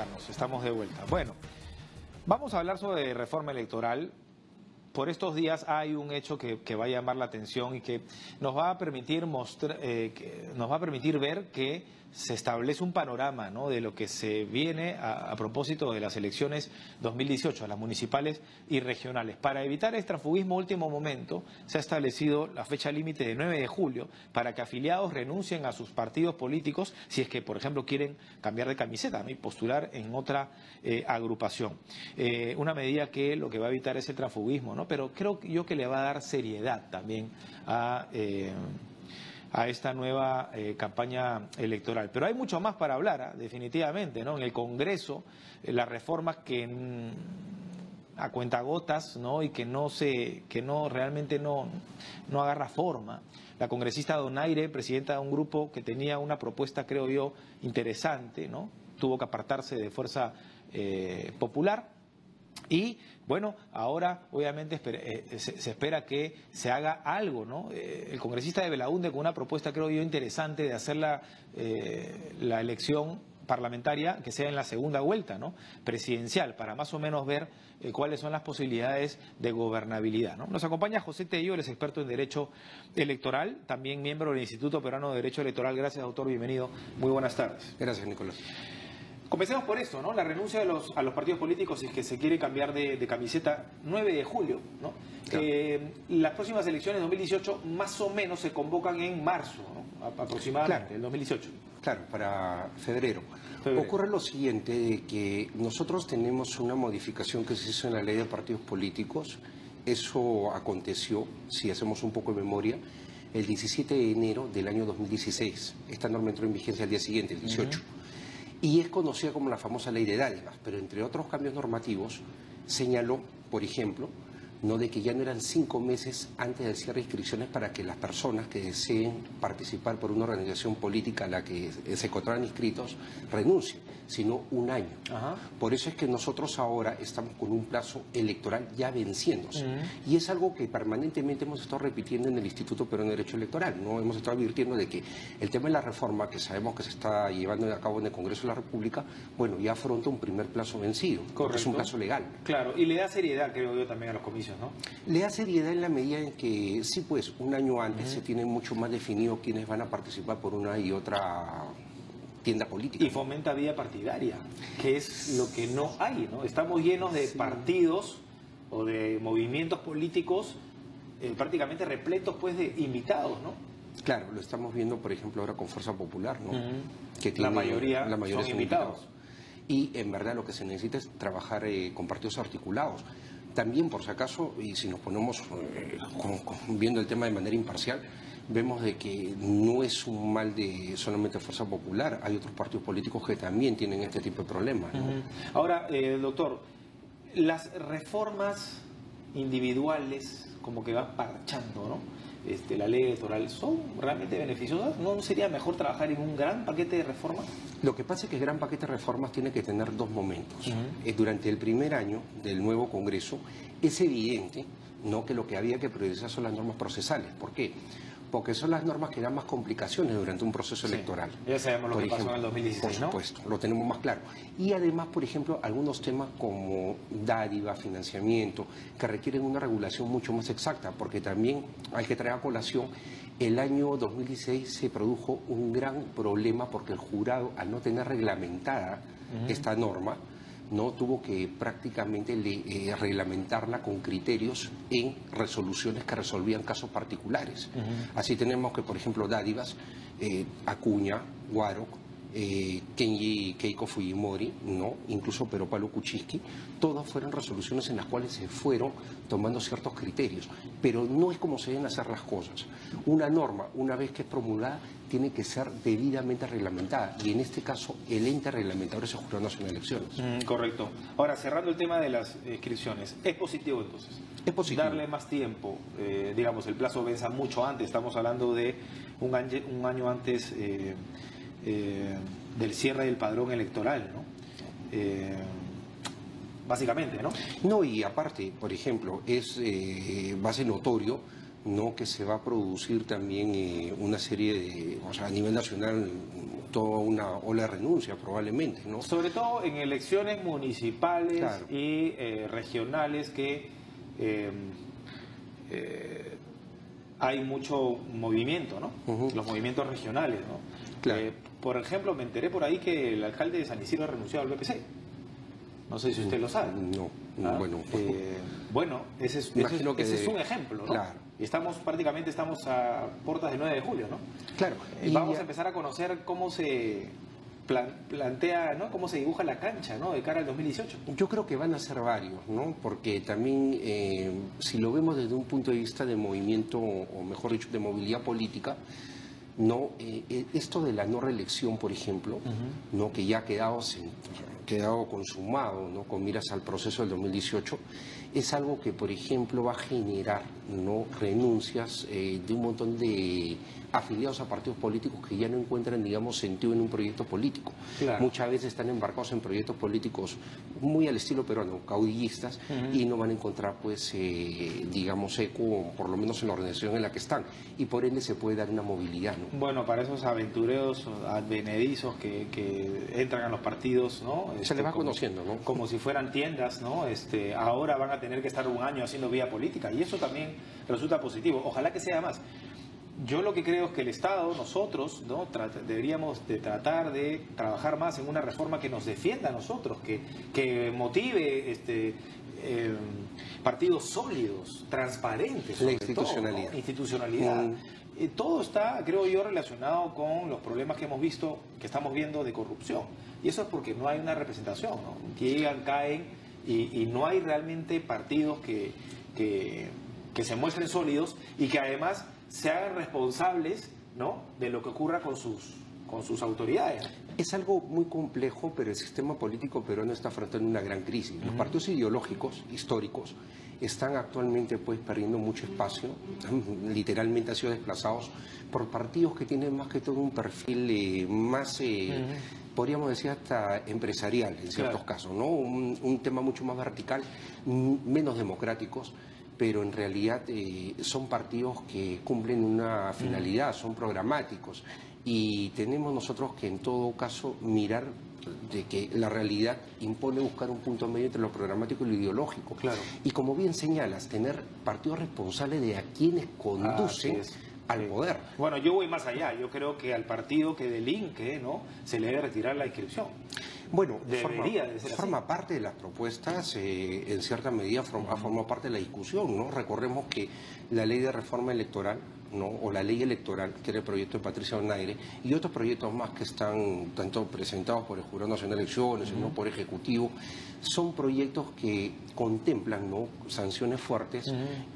acompañarnos. Estamos de vuelta. Bueno, vamos a hablar sobre reforma electoral. Por estos días hay un hecho que va a llamar la atención y que nos va a permitir ver que se establece un panorama, ¿no?, de lo que se viene a propósito de las elecciones 2018, las municipales y regionales. Para evitar el transfugismo último momento, se ha establecido la fecha límite de 9 de julio para que afiliados renuncien a sus partidos políticos si es que, por ejemplo, quieren cambiar de camiseta, ¿no?, y postular en otra agrupación. Una medida que lo que va a evitar es el transfugismo, ¿no? Pero creo yo que le va a dar seriedad también a esta nueva campaña electoral. Pero hay mucho más para hablar, definitivamente, ¿no? En el Congreso, las reformas que a cuentagotas, ¿no?, y que realmente no agarra forma. La congresista Donaire, presidenta de un grupo que tenía una propuesta, creo yo, interesante, ¿no?, tuvo que apartarse de Fuerza Popular. Y bueno, ahora obviamente se espera que se haga algo, ¿no? El congresista de Belaúnde con una propuesta, creo yo, interesante de hacer la elección parlamentaria que sea en la segunda vuelta, ¿no?, presidencial, para más o menos ver cuáles son las posibilidades de gobernabilidad, ¿no? Nos acompaña José Tello, él es experto en Derecho Electoral, también miembro del Instituto Peruano de Derecho Electoral. Gracias, doctor, bienvenido. Muy buenas tardes. Gracias, Nicolás. Comencemos por esto, ¿no? La renuncia a los partidos políticos si es que se quiere cambiar de camiseta. 9 de julio, ¿no? Claro. Las próximas elecciones 2018 más o menos se convocan en marzo, ¿no?, aproximadamente, Claro. el 2018. Claro, para febrero. Ocurre lo siguiente, de que nosotros tenemos una modificación que se hizo en la ley de partidos políticos. Eso aconteció, si hacemos un poco de memoria, el 17 de enero del año 2016. Esta norma entró en vigencia al día siguiente, el 18. Y es conocida como la famosa ley de dádivas, pero entre otros cambios normativos señaló, por ejemplo, no de que ya no eran 5 meses antes del cierre de inscripciones para que las personas que deseen participar por una organización política a la que se encontraran inscritos renuncien, sino un año. Ajá. Por eso es que nosotros ahora estamos con un plazo electoral ya venciéndose. Y es algo que permanentemente hemos estado repitiendo en el Instituto Peruano de Derecho Electoral, ¿no? Hemos estado advirtiendo de que el tema de la reforma, que sabemos que se está llevando a cabo en el Congreso de la República, bueno, ya afronta un primer plazo vencido, porque es un plazo legal. Claro, y le da seriedad, creo yo, también a los comicios, ¿no? Le da seriedad en la medida en que, sí, pues, un año antes se tiene mucho más definido quiénes van a participar por una y otra tienda política. Y fomenta vía partidaria, que es lo que no hay, ¿no? Estamos llenos de partidos o de movimientos políticos prácticamente repletos, pues, de invitados, ¿no? Claro, lo estamos viendo, por ejemplo, ahora con Fuerza Popular, ¿no? Que La mayoría son son invitados. Y en verdad lo que se necesita es trabajar con partidos articulados. También, por si acaso, y si nos ponemos viendo el tema de manera imparcial, vemos de que no es un mal de solamente Fuerza Popular, hay otros partidos políticos que también tienen este tipo de problemas, ¿no? Ahora, doctor, las reformas individuales como que van parchando, ¿no?, la ley electoral, ¿son realmente beneficiosas? ¿No sería mejor trabajar en un gran paquete de reformas? Lo que pasa es que el gran paquete de reformas tiene que tener dos momentos. Durante el primer año del nuevo Congreso es evidente, ¿no?, que lo que había que priorizar son las normas procesales. ¿Por qué? Porque son las normas que dan más complicaciones durante un proceso electoral. Ya sabemos lo por que ejemplo, pasó en el 2016, por supuesto, lo tenemos más claro. Y además, por ejemplo, algunos temas como dádiva, financiamiento, que requieren una regulación mucho más exacta, porque también hay que traer a colación, el año 2016 se produjo un gran problema porque el jurado, al no tener reglamentada esta norma, no tuvo que prácticamente reglamentarla con criterios en resoluciones que resolvían casos particulares. Así tenemos que, por ejemplo, dádivas, Acuña, Guaroc, Kenji Keiko Fujimori, ¿no?, incluso Pero Pablo Kuczynski, todas fueron resoluciones en las cuales se fueron tomando ciertos criterios, pero no es como se deben hacer las cosas. Una norma, una vez que es promulgada, tiene que ser debidamente reglamentada, y en este caso el ente reglamentador es el Jurado Nacional de Elecciones. Correcto. Ahora, cerrando el tema de las inscripciones, ¿es positivo entonces? Es positivo. Darle más tiempo, digamos, el plazo venza mucho antes, estamos hablando de un año antes del cierre del padrón electoral, ¿no? Básicamente, ¿no? No, y aparte, por ejemplo, va a ser notorio, ¿no?, que se va a producir también una serie de, o sea, a nivel nacional, toda una ola de renuncia probablemente, ¿no? Sobre todo en elecciones municipales Claro. y regionales que hay mucho movimiento, ¿no? Ujú. Los movimientos regionales, ¿no? Claro. Por ejemplo, me enteré por ahí que el alcalde de San Isidro ha renunciado al BPC. No sé si usted lo sabe. No, ¿Ah? bueno. Bueno, ese Imagino que es un ejemplo, ¿no? Claro. Y prácticamente estamos a puertas del 9 de julio, ¿no? Claro. Vamos a empezar a conocer cómo se plantea, ¿no? Cómo se dibuja la cancha, ¿no? De cara al 2018. Yo creo que van a ser varios, ¿no? Porque también, si lo vemos desde un punto de vista de movimiento, o mejor dicho, de movilidad política, no, esto de la no reelección, por ejemplo, no, que ya ha quedado consumado, ¿no? Con miras al proceso del 2018, es algo que, por ejemplo, va a generar, ¿no? Renuncias de un montón de afiliados a partidos políticos que ya no encuentran, digamos, sentido en un proyecto político. Claro. Muchas veces están embarcados en proyectos políticos muy al estilo peruano, caudillistas, y no van a encontrar, pues, digamos, eco, por lo menos en la organización en la que están, y por ende se puede dar una movilidad, ¿no? Bueno, para esos aventureros advenedizos que entran a los partidos, ¿no? Se les va conociendo, ¿no? Como si fueran tiendas, ¿no? Ahora van a tener que estar un año haciendo vía política, y eso también resulta positivo. Ojalá que sea más. Yo lo que creo es que el Estado, nosotros, ¿no? Deberíamos de tratar de trabajar más en una reforma que nos defienda a nosotros, que motive partidos sólidos, transparentes. La sobre institucionalidad. todo, ¿no? Institucionalidad. Todo está, creo yo, relacionado con los problemas que hemos visto, que estamos viendo de corrupción. Y eso es porque no hay una representación, ¿no? Llegan, caen y no hay realmente partidos que se muestren sólidos y que además se hagan responsables, ¿no? De lo que ocurra con sus autoridades. Es algo muy complejo, pero el sistema político peruano está afrontando una gran crisis. Los partidos ideológicos, históricos, están actualmente, pues, perdiendo mucho espacio, literalmente han sido desplazados por partidos que tienen más que todo un perfil más, podríamos decir, hasta empresarial en ciertos casos, ¿no? Un tema mucho más vertical, menos democráticos, pero en realidad son partidos que cumplen una finalidad, son programáticos, y tenemos nosotros que en todo caso mirar de que la realidad impone buscar un punto medio entre lo programático y lo ideológico. Claro. Y como bien señalas, tener partidos responsables de a quienes conducen al poder. Bueno, yo voy más allá. Yo creo que al partido que delinque, ¿no? Se le debe retirar la inscripción. Bueno, Debería de ser forma parte de las propuestas, en cierta medida forma parte de la discusión, ¿no? Recordemos que la ley de reforma electoral, ¿no? O la ley electoral, que era el proyecto de Patricia Donaire, y otros proyectos más que están tanto presentados por el Jurado Nacional de Elecciones, ¿no? Por Ejecutivo, son proyectos que contemplan, ¿no? Sanciones fuertes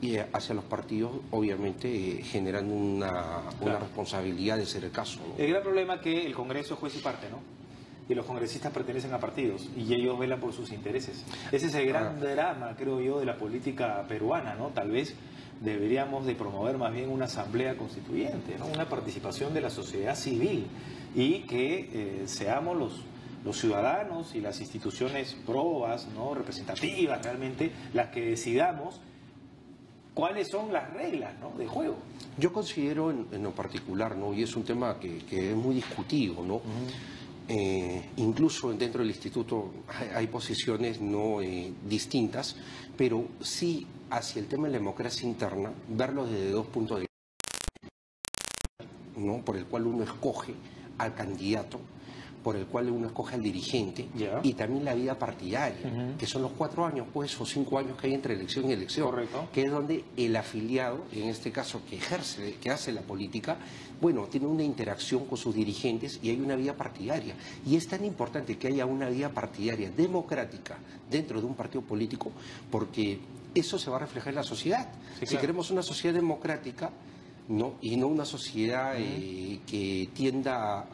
y hacia los partidos, obviamente, generando una responsabilidad de ser el caso, ¿no? El gran problema es que el Congreso es juez y parte, ¿no? Y los congresistas pertenecen a partidos y ellos velan por sus intereses. Ese es el gran drama, creo yo, de la política peruana, ¿no? Tal vez deberíamos de promover más bien una asamblea constituyente, ¿no? Una participación de la sociedad civil y que seamos los ciudadanos y las instituciones probas, ¿no? Representativas realmente, las que decidamos cuáles son las reglas, ¿no? De juego. Yo considero en lo particular, ¿no? Y es un tema que es muy discutido, ¿no? Incluso dentro del instituto hay posiciones no distintas, pero sí hacia el tema de la democracia interna, verlo desde dos puntos de vista, ¿no? Por el cual uno escoge al candidato, por el cual uno escoge al dirigente, y también la vida partidaria, que son los 4 años, pues, o 5 años que hay entre elección y elección. Correcto. Que es donde el afiliado, en este caso que hace la política, bueno, tiene una interacción con sus dirigentes y hay una vida partidaria. Y es tan importante que haya una vida partidaria democrática dentro de un partido político, porque eso se va a reflejar en la sociedad. Sí, si claro. queremos una sociedad democrática, ¿no? Y no una sociedad que tienda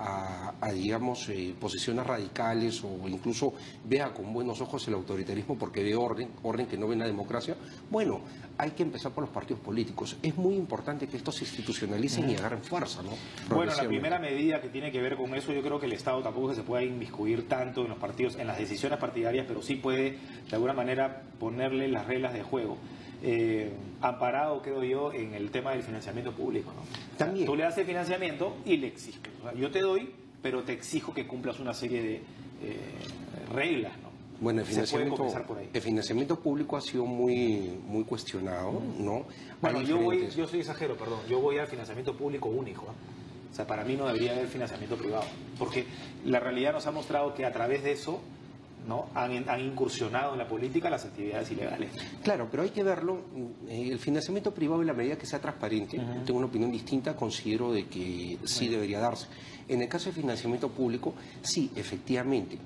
a digamos, posiciones radicales o incluso vea con buenos ojos el autoritarismo porque ve orden que no ve en la democracia. Bueno, hay que empezar por los partidos políticos. Es muy importante que estos se institucionalicen y agarren fuerza, ¿no? Bueno, la primera medida que tiene que ver con eso, yo creo que el Estado tampoco se puede inmiscuir tanto en los partidos, en las decisiones partidarias, pero sí puede de alguna manera ponerle las reglas de juego. Amparado, creo yo, en el tema del financiamiento público, ¿no? También. Tú le das el financiamiento y le exiges. O sea, yo te doy, pero te exijo que cumplas una serie de reglas, ¿no? Bueno, por ahí. El financiamiento público ha sido muy cuestionado, ¿no? Bueno, yo soy exagero, perdón, yo voy al financiamiento público único, ¿eh? O sea, para mí no debería haber financiamiento privado, porque la realidad nos ha mostrado que a través de eso, ¿no?, han incursionado en la política las actividades ilegales. Claro, pero hay que verlo. El financiamiento privado, en la medida que sea transparente, tengo una opinión distinta, considero de que sí debería darse. En el caso del financiamiento público, sí, efectivamente.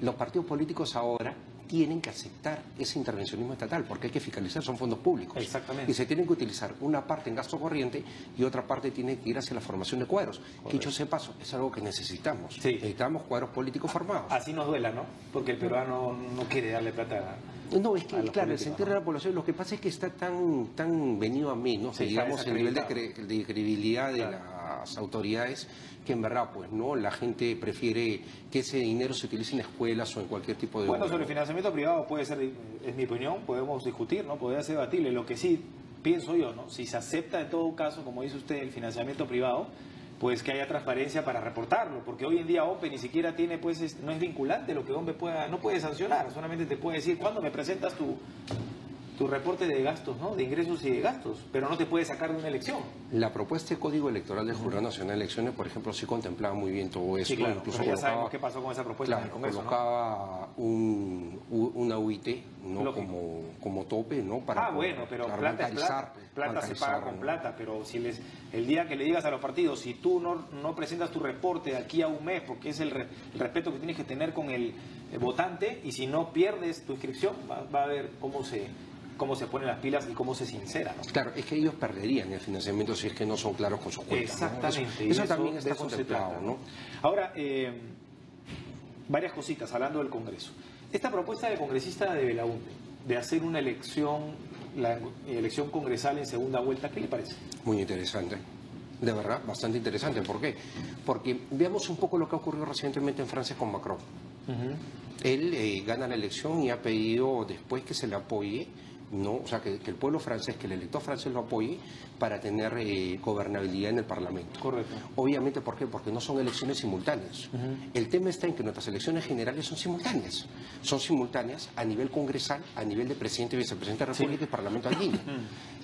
Los partidos políticos ahora tienen que aceptar ese intervencionismo estatal, porque hay que fiscalizar, son fondos públicos. Exactamente. Y se tienen que utilizar una parte en gasto corriente y otra parte tiene que ir hacia la formación de cuadros. Que dicho sea paso, es algo que necesitamos. Sí. Necesitamos cuadros políticos formados. Así nos duela, ¿no? Porque el peruano no quiere darle plata No, es que, claro, el sentir de la población, lo que pasa es que está tan venido a menos, sí, digamos, el nivel de credibilidad de las autoridades, que en verdad, pues, ¿no? La gente prefiere que ese dinero se utilice en escuelas o en cualquier tipo de... Bueno, sobre el financiamiento privado puede ser, es mi opinión, podemos discutir, ¿no? Podría ser debatible. Lo que sí pienso yo, ¿no? Si se acepta en todo caso, como dice usted, el financiamiento privado, pues que haya transparencia para reportarlo, porque hoy en día OPE ni siquiera tiene, pues, no es vinculante lo que OPE no puede sancionar, solamente te puede decir cuándo me presentas tu reporte de gastos, ¿no?, de ingresos y de gastos, pero no te puede sacar de una elección. La propuesta de Código Electoral del Jurado Nacional de Elecciones, por ejemplo, sí contemplaba muy bien todo eso. Sí, claro, incluso ya sabemos qué pasó con esa propuesta en el Congreso, colocaba, ¿no?, una UIT, ¿no?, como tope, ¿no? Para bueno, pero plata es plata. Plata se paga con plata, pero si el día que le digas a los partidos, si tú no presentas tu reporte de aquí a un mes, porque es el respeto que tienes que tener con el votante, y si no pierdes tu inscripción, va a ver cómo se ponen las pilas y cómo se sincera, ¿no? Claro, es que ellos perderían el financiamiento si es que no son claros con sus cuentas. Exactamente. ¿No? Eso también está contemplado, ¿no? Ahora, varias cositas, hablando del Congreso. Esta propuesta del congresista de Belaúnde, de hacer una la elección congresal en segunda vuelta, ¿qué le parece? Muy interesante. De verdad, bastante interesante. ¿Por qué? Porque veamos un poco lo que ha ocurrido recientemente en Francia con Macron. Él gana la elección y ha pedido después que se le apoye, ¿no? O sea, que el pueblo francés, que el elector francés lo apoye para tener gobernabilidad en el Parlamento. Correcto. Obviamente, ¿por qué? Porque no son elecciones simultáneas. El tema está en que nuestras elecciones generales son simultáneas. Son simultáneas a nivel congresal, a nivel de presidente y vicepresidente de la República y Parlamento andino.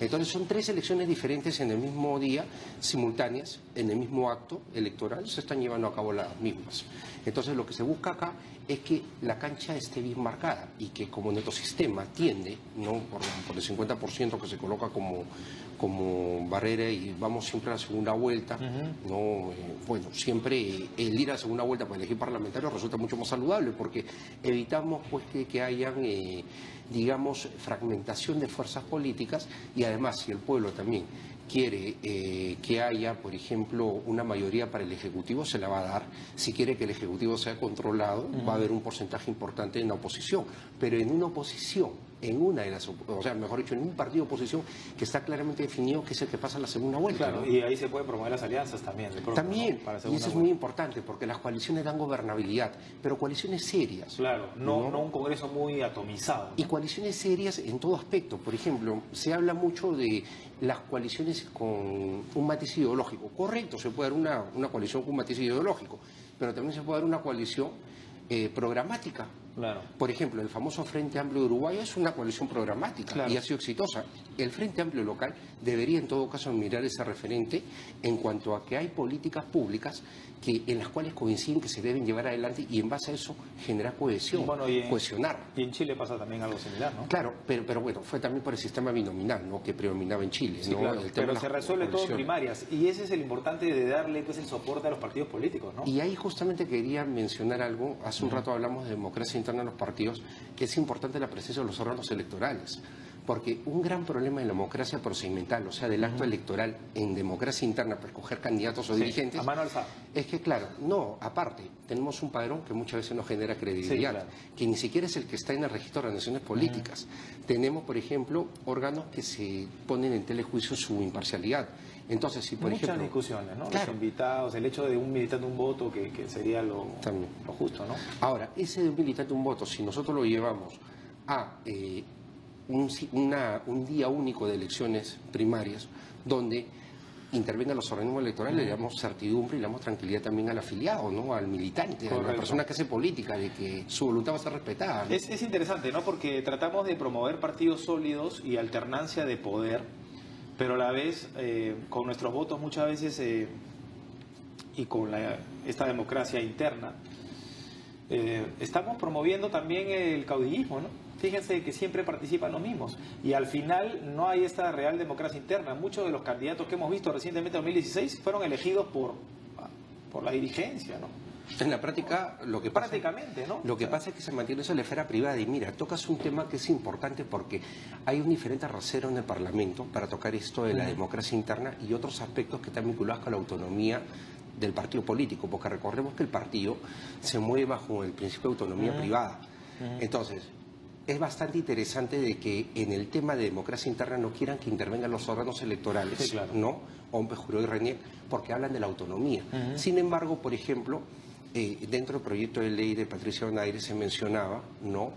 Entonces, son tres elecciones diferentes en el mismo día, simultáneas, en el mismo acto electoral, se están llevando a cabo las mismas. Entonces, lo que se busca acá es que la cancha esté bien marcada y que, como nuestro sistema tiende, ¿no?, por el 50% que se coloca como barrera y vamos siempre a la segunda vuelta, ¿no? Bueno, siempre el ir a la segunda vuelta para elegir parlamentarios resulta mucho más saludable porque evitamos, pues, que hayan, digamos, fragmentación de fuerzas políticas y además si el pueblo también quiere que haya, por ejemplo, una mayoría para el Ejecutivo, se la va a dar. Si quiere que el Ejecutivo sea controlado, va a haber un porcentaje importante en la oposición. Pero en una oposición, o sea, mejor dicho, en un partido de oposición que está claramente definido que es el que pasa a la segunda vuelta. Claro, ¿no? y ahí se pueden promover las alianzas también. También, ¿no? Para y eso es muy importante, porque las coaliciones dan gobernabilidad, pero coaliciones serias. Claro, no un Congreso muy atomizado, ¿no? Y coaliciones serias en todo aspecto. Por ejemplo, se habla mucho de las coaliciones con un matiz ideológico. Correcto, se puede dar una coalición con un matiz ideológico, pero también se puede dar una coalición programática. Claro. Por ejemplo, el famoso Frente Amplio de Uruguay es una coalición programática, claro, y ha sido exitosa. El Frente Amplio local debería en todo caso mirar ese referente en cuanto a que hay políticas públicas en las cuales coinciden que se deben llevar adelante y en base a eso generar cohesión, cohesionar. Y en Chile pasa también algo similar, ¿no? Claro, pero bueno, fue también por el sistema binominal, ¿no?, que predominaba en Chile. Sí, ¿no? claro, pero se resuelve todo en primarias y ese es el importante de darle, pues, el soporte a los partidos políticos, ¿no? Y ahí justamente quería mencionar algo. Hace un rato hablamos de democracia interna en los partidos, que es importante la presencia de los órganos electorales. Porque un gran problema en la democracia procedimental, o sea, del acto electoral en democracia interna para escoger candidatos o dirigentes, a mano alzada, es que, claro, aparte, tenemos un padrón que muchas veces nos genera credibilidad, claro, que ni siquiera es el que está en el registro de organizaciones políticas. Tenemos, por ejemplo, órganos que se ponen en telejuicio su imparcialidad. Entonces, si por ejemplo... Muchas discusiones, ¿no? Claro. Los invitados, el hecho de un militante un voto, que sería lo justo, ¿no? Ahora, ese de un militante un voto, si nosotros lo llevamos a un día único de elecciones primarias, donde intervengan los organismos electorales, le damos certidumbre y le damos tranquilidad también al afiliado, ¿no? Al militante, a la persona que hace política, de que su voluntad va a ser respetada, ¿no? Es interesante, ¿no? Porque tratamos de promover partidos sólidos y alternancia de poder, pero a la vez, con nuestros votos muchas veces y con esta democracia interna, estamos promoviendo también el caudillismo, ¿no? Fíjense que siempre participan los mismos y al final no hay esta real democracia interna. Muchos de los candidatos que hemos visto recientemente en 2016 fueron elegidos por la dirigencia, ¿no? En la práctica, lo que pasa, prácticamente, ¿no? Lo que pasa es que se mantiene eso en la esfera privada. Y mira, tocas un tema que es importante porque hay un diferente rasero en el Parlamento para tocar esto de la democracia interna y otros aspectos que están vinculados con la autonomía del partido político, porque recordemos que el partido se mueve bajo el principio de autonomía privada. Entonces, es bastante interesante de que en el tema de democracia interna no quieran que intervengan los órganos electorales, sí, claro, ¿no? Ompe, Juró y Renier, porque hablan de la autonomía. Sin embargo, por ejemplo, dentro del proyecto de ley de Patricia Donaire se mencionaba, ¿no?,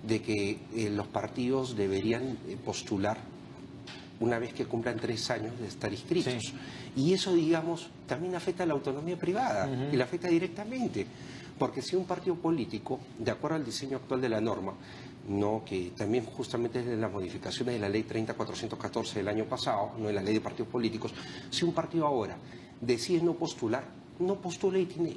de que los partidos deberían postular una vez que cumplan 3 años de estar inscritos. Sí. Y eso, digamos, también afecta a la autonomía privada y la afecta directamente. Porque si un partido político, de acuerdo al diseño actual de la norma, no, que también justamente es de las modificaciones de la ley 30.414 del año pasado, no de la ley de partidos políticos, si un partido ahora decide no postular, no postula y tiene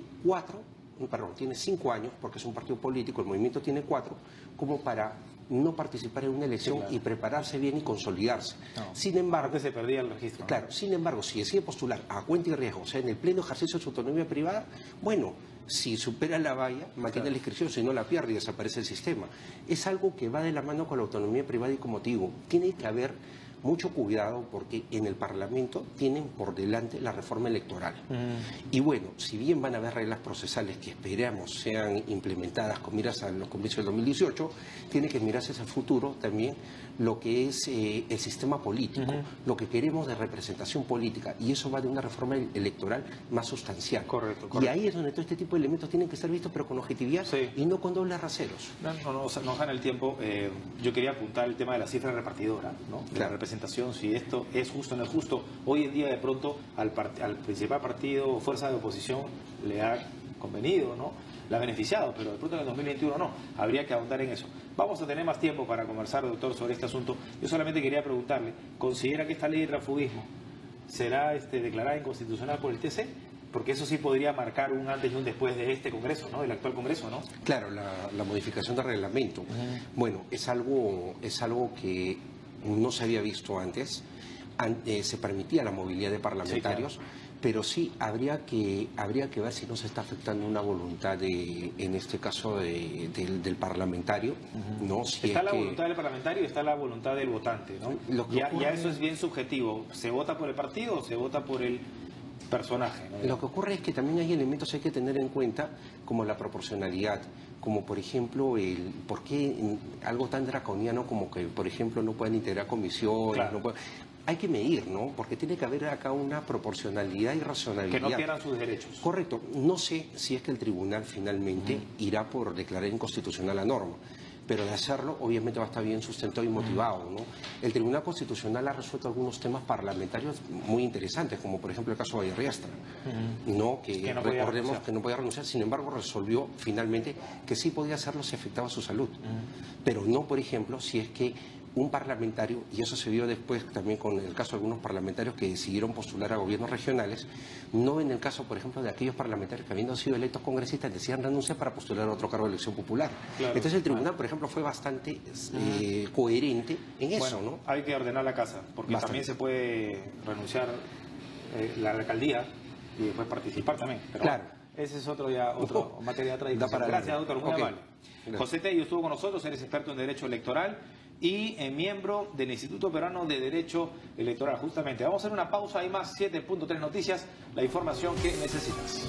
5 años, porque es un partido político, el movimiento tiene 4, como para no participar en una elección, sí, claro, y prepararse bien y consolidarse. No. Sin embargo, antes se perdía el registro. Claro, sin embargo, si decide postular a cuenta y riesgo, o sea, en el pleno ejercicio de su autonomía privada, bueno, si supera la valla, mantiene, claro, la inscripción, si no la pierde y desaparece el sistema. Es algo que va de la mano con la autonomía privada y, como te digo, tiene que haber mucho cuidado porque en el Parlamento tienen por delante la reforma electoral. Y bueno, si bien van a haber reglas procesales que esperamos sean implementadas con miras a los comicios del 2018, tiene que mirarse hacia el futuro también lo que es el sistema político, lo que queremos de representación política, y eso va de una reforma electoral más sustancial. Correcto. Y ahí es donde todo este tipo de elementos tienen que ser vistos, pero con objetividad, sí, y no con dobles raseros. No gana el tiempo. Yo quería apuntar el tema de la cifra repartidora, ¿no? De la representación, si esto es justo o no es justo. Hoy en día, de pronto, al principal partido o fuerza de oposición le ha convenido, ¿no?, la ha beneficiado, pero de pronto en el 2021 no. Habría que ahondar en eso. Vamos a tener más tiempo para conversar, doctor, sobre este asunto. Yo solamente quería preguntarle, ¿considera que esta ley de transfugismo será declarada inconstitucional por el TC? Porque eso sí podría marcar un antes y un después de este Congreso, ¿no?, del actual Congreso, ¿no? Claro, la modificación del reglamento. Bueno, es algo que no se había visto antes. Se permitía la movilidad de parlamentarios, sí, claro, pero sí habría que ver si no se está afectando una voluntad en este caso del parlamentario, ¿no? Si está la voluntad del parlamentario y está la voluntad del votante, ¿no? Ya eso es bien subjetivo. ¿Se vota por el partido o se vota por el personaje, ¿no? Lo que ocurre es que también hay elementos que hay que tener en cuenta, como la proporcionalidad, como por ejemplo por qué algo tan draconiano como que, por ejemplo, no pueden integrar comisiones, claro, hay que medir, ¿no? Porque tiene que haber acá una proporcionalidad y racionalidad. Que no pierdan sus derechos. Correcto. No sé si es que el tribunal finalmente irá por declarar inconstitucional la norma, pero de hacerlo obviamente va a estar bien sustentado y motivado, ¿no? El Tribunal Constitucional ha resuelto algunos temas parlamentarios muy interesantes, como por ejemplo el caso de Riastra, ¿no? Que recordemos que no podía renunciar, sin embargo resolvió finalmente que sí podía hacerlo si afectaba su salud, pero no, por ejemplo, si es que un parlamentario, y eso se vio después también con el caso de algunos parlamentarios que decidieron postular a gobiernos regionales, no en el caso, por ejemplo, de aquellos parlamentarios que habiendo sido electos congresistas decían renunciar para postular a otro cargo de elección popular. Claro, entonces el tribunal, por ejemplo, fue bastante coherente en eso, ¿no? Hay que ordenar la casa, porque también se puede renunciar la alcaldía y después participar también. Pero claro. Ese es otra materia de otra discusión. Gracias, doctor. Muy amable. José Tello estuvo con nosotros, eres experto en Derecho Electoral y miembro del Instituto Peruano de Derecho Electoral. Justamente, vamos a hacer una pausa, hay más 7.3 noticias, la información que necesitas.